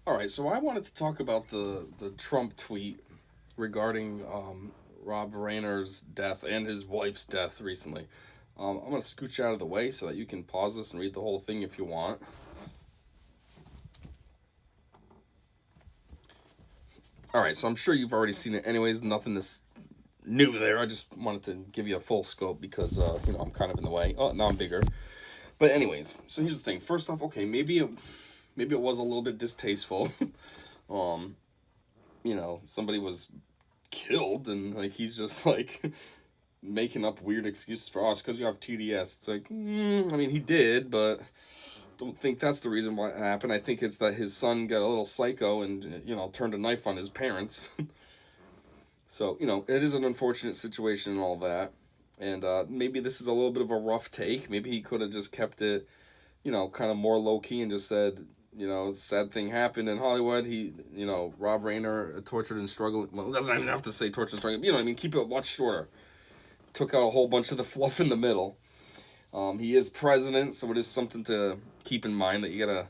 All right, so I wanted to talk about the Trump tweet regarding Rob Reiner's death and his wife's death recently. I'm gonna scooch out of the way so that you can pause this and read the whole thing if you want. All right, so I'm sure you've already seen it. Anyways, nothing this new there. I just wanted to give you a full scope because I'm kind of in the way. Oh, now I'm bigger. But anyways, so here's the thing. First off, okay, maybe it was a little bit distasteful. um, somebody was killed and like he's just like making up weird excuses for us because you have TDS. It's like, I mean, he did, but don't think that's the reason why it happened. I think it's that his son got a little psycho and turned a knife on his parents. So it is an unfortunate situation and all that. And maybe this is a little bit of a rough take. Maybe he could have just kept it, kind of more low key and just said, sad thing happened in Hollywood. Rob Reiner tortured and struggled. Well, doesn't even have to say tortured and struggled. You know what I mean? Keep it much shorter. Took out a whole bunch of the fluff in the middle. He is president, so it is something to keep in mind that you gotta,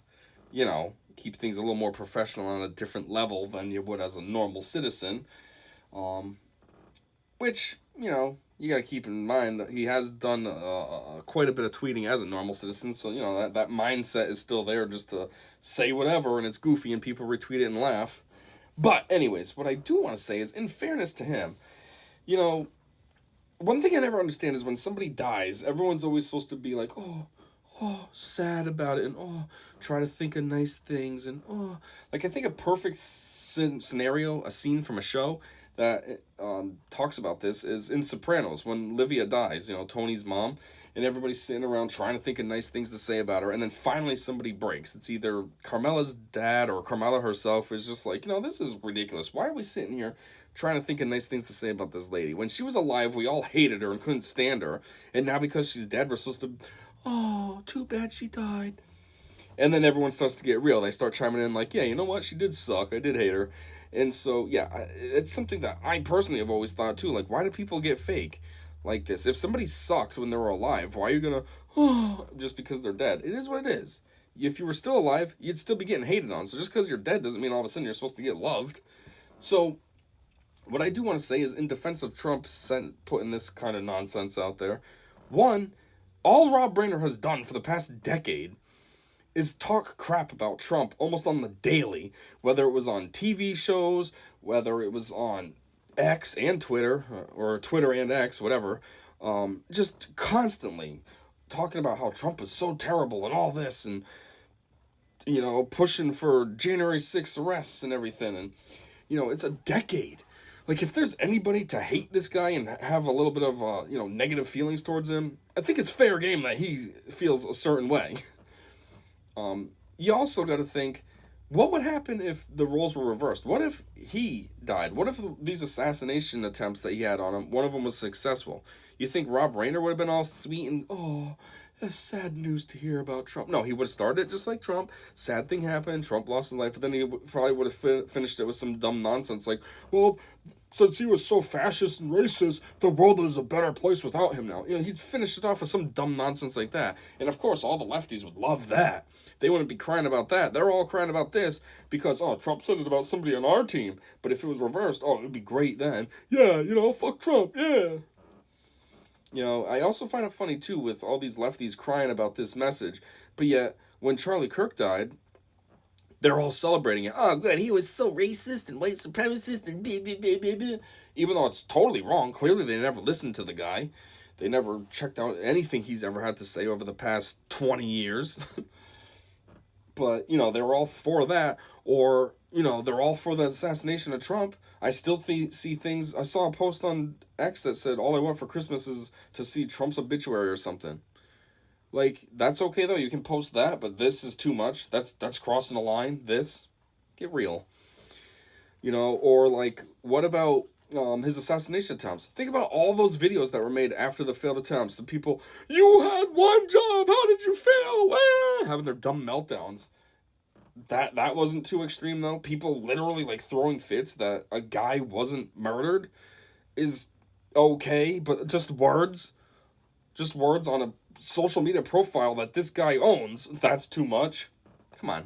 keep things a little more professional on a different level than you would as a normal citizen. Um, which, you gotta keep in mind that he has done quite a bit of tweeting as a normal citizen, so, that mindset is still there just to say whatever and it's goofy and people retweet it and laugh. But, anyways, what I do want to say is, in fairness to him, you know, one thing I never understand is when somebody dies, everyone's always supposed to be like, oh, sad about it, and try to think of nice things, and like I think a perfect scenario, a scene from a show that talks about this is in Sopranos when Livia dies, Tony's mom, and everybody's sitting around trying to think of nice things to say about her, and then finally somebody breaks. It's either Carmela's dad or Carmela herself is just like, this is ridiculous. Why are we sitting here trying to think of nice things to say about this lady? When she was alive, we all hated her and couldn't stand her, and now because she's dead, we're supposed to, oh, too bad she died. And then everyone starts to get real. They start chiming in like, yeah, you know what? She did suck. I did hate her. And so, yeah, it's something that I personally have always thought too. Like, why do people get fake like this? If somebody sucked when they were alive, why are you gonna, just because they're dead? It is what it is. If you were still alive, you'd still be getting hated on. So just because you're dead doesn't mean all of a sudden you're supposed to get loved. So, what I do want to say is, in defense of Trump putting this kind of nonsense out there, one, all Rob Reiner has done for the past decade is talk crap about Trump almost on the daily, whether it was on TV shows, whether it was on X and Twitter, or Twitter and X, whatever, just constantly talking about how Trump is so terrible and all this, and, pushing for January 6th arrests and everything. And, it's a decade. Like, if there's anybody to hate this guy and have a little bit of, negative feelings towards him, I think it's fair game that he feels a certain way. You also got to think, what would happen if the roles were reversed? What if he died? What if these assassination attempts that he had on him, one of them was successful? You think Rob Reiner would have been all sweet and, that's sad news to hear about Trump? No, he would have started it just like Trump. Sad thing happened. Trump lost his life, but then he probably would have finished it with some dumb nonsense like, well, since he was so fascist and racist, the world is a better place without him now. He'd finish it off with some dumb nonsense like that. And of course, all the lefties would love that. They wouldn't be crying about that. They're all crying about this because, Trump said it about somebody on our team. But if it was reversed, it would be great then. Yeah, fuck Trump, yeah. I also find it funny too with all these lefties crying about this message, but yet when Charlie Kirk died, they're all celebrating it. Oh, good, he was so racist and white supremacist and blah, blah, blah, blah, blah. Even though it's totally wrong. Clearly, they never listened to the guy. They never checked out anything he's ever had to say over the past 20 years. But, they were all for that. Or, they're all for the assassination of Trump. I still see things. I saw a post on X that said, all I want for Christmas is to see Trump's obituary or something. Like, that's okay though, you can post that, but this is too much. That's crossing the line. This, get real. Or like, what about his assassination attempts? Think about all those videos that were made after the failed attempts. The people, you had one job, how did you fail? Having their dumb meltdowns. That wasn't too extreme though. People literally like throwing fits that a guy wasn't murdered is okay, but just words on a social media profile that this guy owns, that's too much. Come on.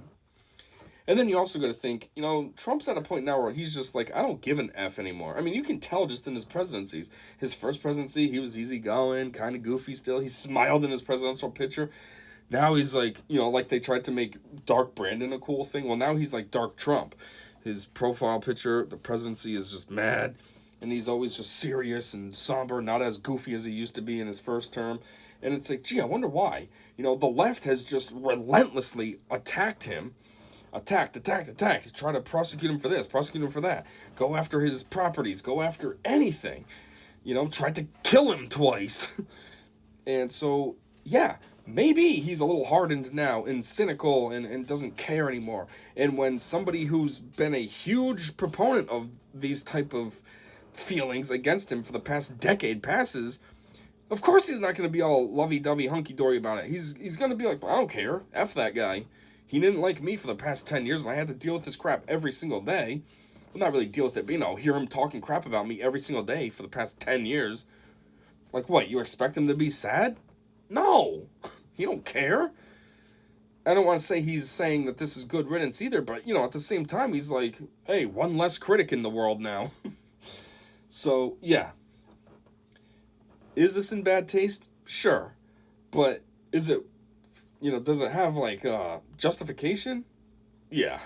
And then you also got to think, Trump's at a point now where he's just like, I don't give an F anymore. I mean, you can tell just in his presidencies. His first presidency, he was easygoing, kind of goofy still. He smiled in his presidential picture. Now he's like, like they tried to make Dark Brandon a cool thing. Well, now he's like Dark Trump. His profile picture, the presidency is just mad. And he's always just serious and somber, not as goofy as he used to be in his first term. And it's like, gee, I wonder why. The left has just relentlessly attacked him. Attacked, to try to prosecute him for this, prosecute him for that. Go after his properties, go after anything. Tried to kill him twice. And so, yeah, maybe he's a little hardened now and cynical and doesn't care anymore. And when somebody who's been a huge proponent of these type of feelings against him for the past decade passes, of course he's not going to be all lovey-dovey, hunky-dory about it. He's going to be like, I don't care, F that guy. He didn't like me for the past 10 years, and I had to deal with this crap every single day. Well, not really deal with it, but, hear him talking crap about me every single day for the past 10 years. Like, what, you expect him to be sad? No! He don't care. I don't want to say he's saying that this is good riddance either, but, at the same time, he's like, hey, one less critic in the world now. So, yeah. Is this in bad taste? Sure. But is it, does it have, like, justification? Yeah.